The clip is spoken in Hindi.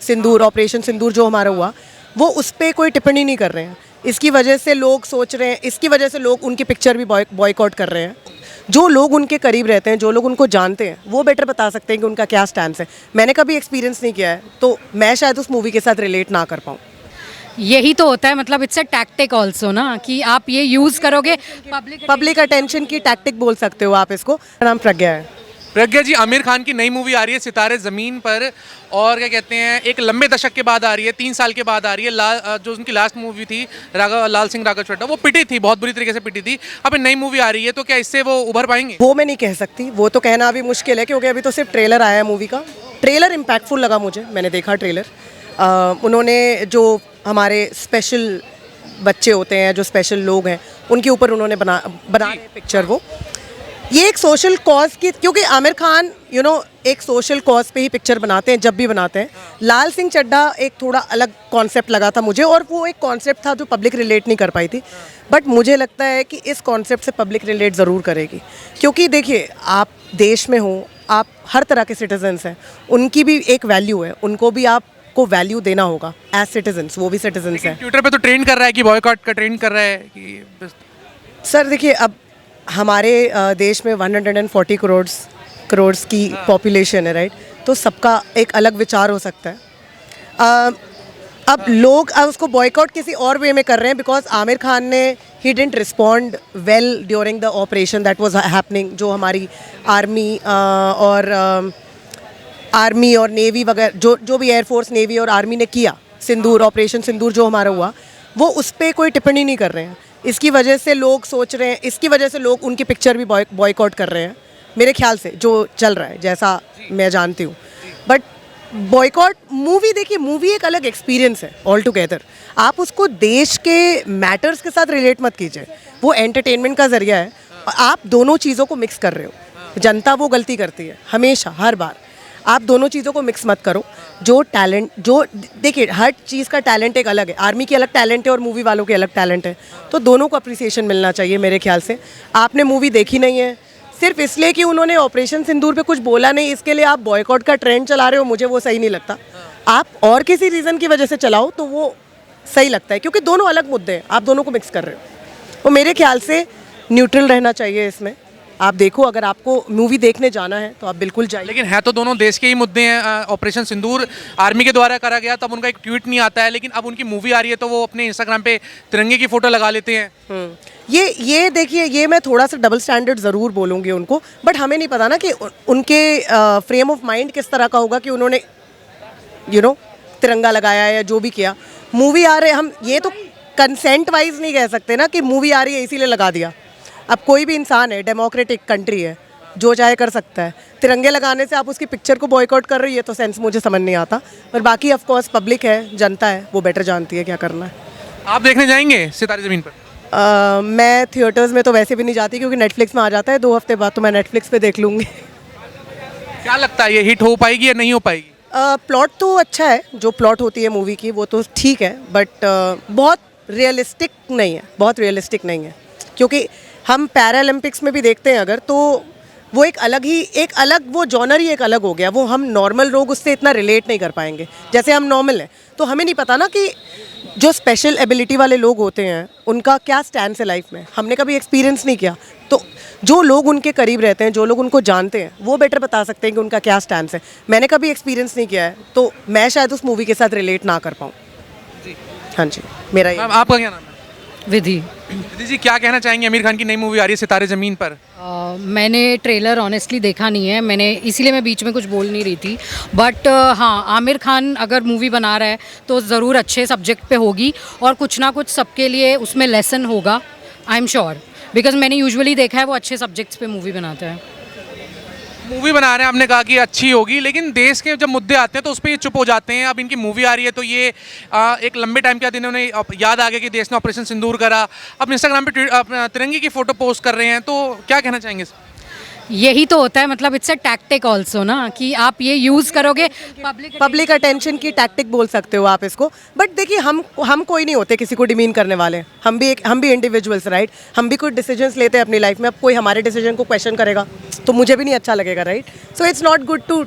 सिंदूर, ऑपरेशन सिंदूर जो हमारा हुआ, वो उस पर कोई टिप्पणी नहीं कर रहे हैं। इसकी वजह से लोग सोच रहे हैं, इसकी वजह से लोग उनकी पिक्चर भी बॉयकॉट कर रहे हैं। जो लोग उनके करीब रहते हैं, जो लोग उनको जानते हैं, वो बेटर बता सकते हैं कि उनका क्या स्टैंड है। मैंने कभी एक्सपीरियंस नहीं किया है, तो मैं शायद उस मूवी के साथ रिलेट ना कर पाऊँ। यही तो होता है, मतलब इट्स अ टैक्टिक ऑल्सो ना, कि आप ये यूज़ करोगे पब्लिक अटेंशन की टैक्टिक बोल सकते हो आप इसको। मेरा नाम प्रज्ञा है। प्रज्ञा जी, आमिर खान की नई मूवी आ रही है सितारे ज़मीन पर, और क्या कहते हैं, एक लंबे दशक के बाद आ रही है, 3 साल के बाद आ रही है। जो उनकी लास्ट मूवी थी लाल सिंह राघव चड्ढा, वो पिटी थी, बहुत बुरी तरीके से पिटी थी। अब नई मूवी आ रही है, तो क्या इससे वो उभर पाएंगे? वो मैं नहीं कह सकती, वो तो कहना अभी मुश्किल है, क्योंकि अभी तो सिर्फ ट्रेलर आया है मूवी का। ट्रेलर इम्पैक्टफुल लगा मुझे, मैंने देखा ट्रेलर। उन्होंने जो हमारे स्पेशल बच्चे होते हैं, जो स्पेशल लोग हैं, उनके ऊपर उन्होंने बना पिक्चर। वो ये एक सोशल कॉज की, क्योंकि आमिर खान एक सोशल कॉज पे ही पिक्चर बनाते हैं जब भी बनाते हैं। लाल सिंह चड्ढा एक थोड़ा अलग कॉन्सेप्ट लगा था मुझे, और वो एक कॉन्सेप्ट था जो पब्लिक रिलेट नहीं कर पाई थी। बट मुझे लगता है कि इस कॉन्सेप्ट से पब्लिक रिलेट ज़रूर करेगी, क्योंकि देखिए, आप देश में हो, आप हर तरह के सिटीजन्स हैं, उनकी भी एक वैल्यू है, उनको भी आपको वैल्यू देना होगा एज सिटीजन्स। वो भी सिटीजन्स हैं। ट्विटर पे तो ट्रेंड कर रहा है कि बॉयकॉट का ट्रेंड कर रहा है कि सर देखिए, अब हमारे देश में 140 करोड़ की पॉपुलेशन है, राइट? तो सबका एक अलग विचार हो सकता है। अब लोग उसको बॉयकॉट किसी और वे में कर रहे हैं, बिकॉज आमिर खान ने he didn't respond well during the operation that was happening. जो हमारी आर्मी और नेवी वगैरह, जो भी एयरफोर्स, नेवी और आर्मी ने किया, सिंदूर, ऑपरेशन सिंदूर जो हमारा हुआ, वो उस पर कोई टिप्पणी नहीं कर रहे हैं। इसकी वजह से लोग सोच रहे हैं, इसकी वजह से लोग उनकी पिक्चर भी बॉयकॉट कर रहे हैं, मेरे ख्याल से जो चल रहा है, जैसा मैं जानती हूँ। बट बॉयकॉट मूवी, देखिए, मूवी एक अलग एक्सपीरियंस है ऑल टुगेदर। आप उसको देश के मैटर्स के साथ रिलेट मत कीजिए। वो एंटरटेनमेंट का जरिया है, आप दोनों चीज़ों को मिक्स कर रहे हो। जनता वो गलती करती है हमेशा, हर बार। आप दोनों चीज़ों को मिक्स मत करो। जो टैलेंट, जो देखिए, हर चीज़ का टैलेंट एक अलग है। आर्मी की अलग टैलेंट है और मूवी वालों के अलग टैलेंट है, तो दोनों को अप्रिसिएशन मिलना चाहिए मेरे ख्याल से। आपने मूवी देखी नहीं है, सिर्फ इसलिए कि उन्होंने ऑपरेशन सिंदूर पे कुछ बोला नहीं, इसके लिए आप बॉयकॉट का ट्रेंड चला रहे हो, मुझे वो सही नहीं लगता। आप और किसी रीज़न की वजह से चलाओ तो वो सही लगता है, क्योंकि दोनों अलग मुद्दे हैं, आप दोनों को मिक्स कर रहे हो। तो मेरे ख्याल से न्यूट्रल रहना चाहिए इसमें। आप देखो, अगर आपको मूवी देखने जाना है तो आप बिल्कुल जाइए। लेकिन है तो दोनों देश के ही मुद्दे हैं। ऑपरेशन सिंदूर आर्मी के द्वारा करा गया, तब उनका एक ट्वीट नहीं आता है, लेकिन अब उनकी मूवी आ रही है तो वो अपने इंस्टाग्राम पे तिरंगे की फोटो लगा लेते हैं। ये देखिए, ये मैं थोड़ा सा डबल स्टैंडर्ड ज़रूर बोलूँगी उनको, बट हमें नहीं पता ना कि उनके फ्रेम ऑफ माइंड किस तरह का होगा कि उन्होंने तिरंगा लगाया या जो भी किया। मूवी आ रहे, हम ये तो कंसेंट वाइज नहीं कह सकते ना कि मूवी आ रही है इसीलिए लगा दिया। अब कोई भी इंसान है, डेमोक्रेटिक कंट्री है, जो चाहे कर सकता है। तिरंगे लगाने से आप उसकी पिक्चर को बॉयकॉट कर रही है, तो सेंस मुझे समझ नहीं आता। पर बाकी ऑफ कोर्स पब्लिक है, जनता है, वो बेटर जानती है क्या करना है। आप देखने जाएंगे सितारे ज़मीन पर? मैं थिएटर्स में तो वैसे भी नहीं जाती, क्योंकि नेटफ्लिक्स में आ जाता है 2 हफ्ते बाद, तो मैं नेटफ्लिक्स पे देख लूँगी। क्या लगता है, ये हिट हो पाएगी या नहीं हो पाएगी? प्लॉट तो अच्छा है, जो प्लॉट होती है मूवी की वो तो ठीक है, बट बहुत रियलिस्टिक नहीं है, बहुत रियलिस्टिक नहीं है। क्योंकि हम पैरालंपिक्स में भी देखते हैं अगर, तो वो एक अलग वो जॉनर ही एक अलग हो गया। वो हम नॉर्मल लोग उससे इतना रिलेट नहीं कर पाएंगे, जैसे हम नॉर्मल हैं। तो हमें नहीं पता ना कि जो स्पेशल एबिलिटी वाले लोग होते हैं उनका क्या स्टैंड है लाइफ में, हमने कभी एक्सपीरियंस नहीं किया। तो जो लोग उनके करीब रहते हैं, जो लोग उनको जानते हैं, वो बेटर बता सकते हैं कि उनका क्या स्टैंड है। मैंने कभी एक्सपीरियंस नहीं किया है, तो मैं शायद उस मूवी के साथ रिलेट ना कर पाऊँ। हाँ जी, मेरा ये। आपका क्या नाम है? विधि। विधि जी, क्या कहना चाहेंगे? आमिर खान की नई मूवी आ रही है सितारे ज़मीन पर। मैंने ट्रेलर ऑनेस्टली देखा नहीं है, इसीलिए मैं बीच में कुछ बोल नहीं रही थी। बट हाँ, आमिर खान अगर मूवी बना रहा है तो ज़रूर अच्छे सब्जेक्ट पे होगी, और कुछ ना कुछ सबके लिए उसमें लेसन होगा, आई एम श्योर। बिकॉज मैंने यूजुअली देखा है वो अच्छे सब्जेक्ट्स पे मूवी बनाता है। मूवी बना रहे हैं, आपने कहा कि अच्छी होगी, लेकिन देश के जब मुद्दे आते हैं तो उस पर ये चुप हो जाते हैं। अब इनकी मूवी आ रही है तो ये एक लंबे टाइम के बाद इन्होंने याद आ गया कि देश ने ऑपरेशन सिंदूर करा, अब इंस्टाग्राम पे तिरंगे की फ़ोटो पोस्ट कर रहे हैं, तो क्या कहना चाहेंगे? यही तो होता है, मतलब इट्स अ टैक्टिक ऑल्सो ना, कि आप ये यूज़ करोगे पब्लिक अटेंशन की टैक्टिक बोल सकते हो आप इसको। बट देखिए, हम कोई नहीं होते किसी को डिमीन करने वाले। हम भी इंडिविजुअल्स, राइट? हम भी कुछ डिसीजंस लेते हैं अपनी लाइफ में। अब कोई हमारे डिसीजन को क्वेश्चन करेगा तो मुझे भी नहीं अच्छा लगेगा, right? So it's not good to